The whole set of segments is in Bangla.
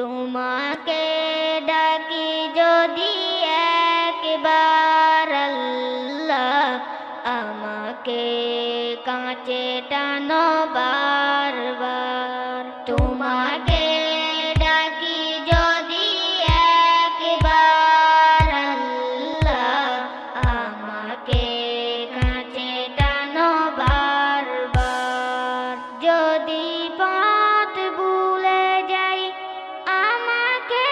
তোমাকে ডাকি যদি একবার আল্লাহ, আমাকে কাছে টানো বারবার। তোমাকে ডাকি যদি একবার আল্লাহ, আমাকে কাছে টানো বারবার। যদি পথ ভুলে যাই আমাকে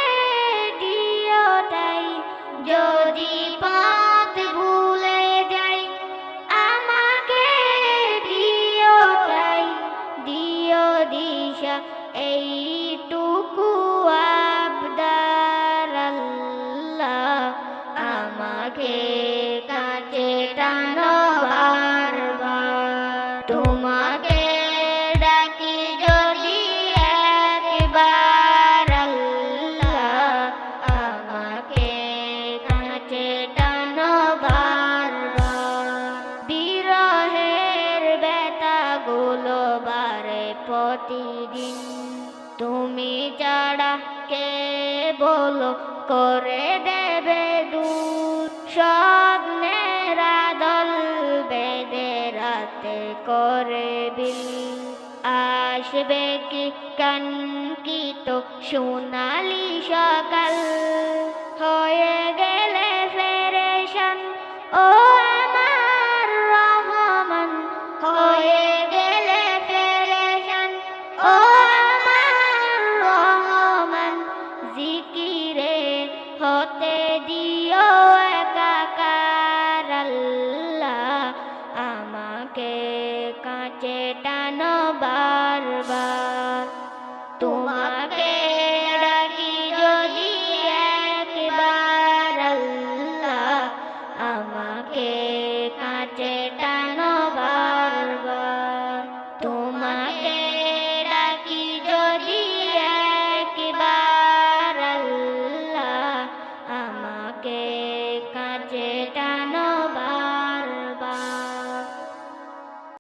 দিও ঠাই, যদি পথ ভুলে যাই আমাকে দিও ঠাই, দিও দিশা এইটুকু আবদার আল্লাহ, আমাকে কাছে টানো বারবার। তোমাকে ডাকি যদি একবার আল্লাহ, আমাকে কাছে টানো বারবার। বিরহের ব্যথাগুলো বারে প্রতিদিন, তুমি ছাড়া কে বলো করে দেবে দূর। স্বপ্নের আদল বেঁধে রাতে করে বিল, আসবে কি কাঙ্ক্ষিত সোনালি সকাল। হয়ে গেলে ফেরেশান ও আমার রহমান, হয়ে গেলে ফেরেশান ও আমার রহমান। জিকিরে হতে দিও একাকার আল্লাহ, আমাকে কাছে টানো বারবার।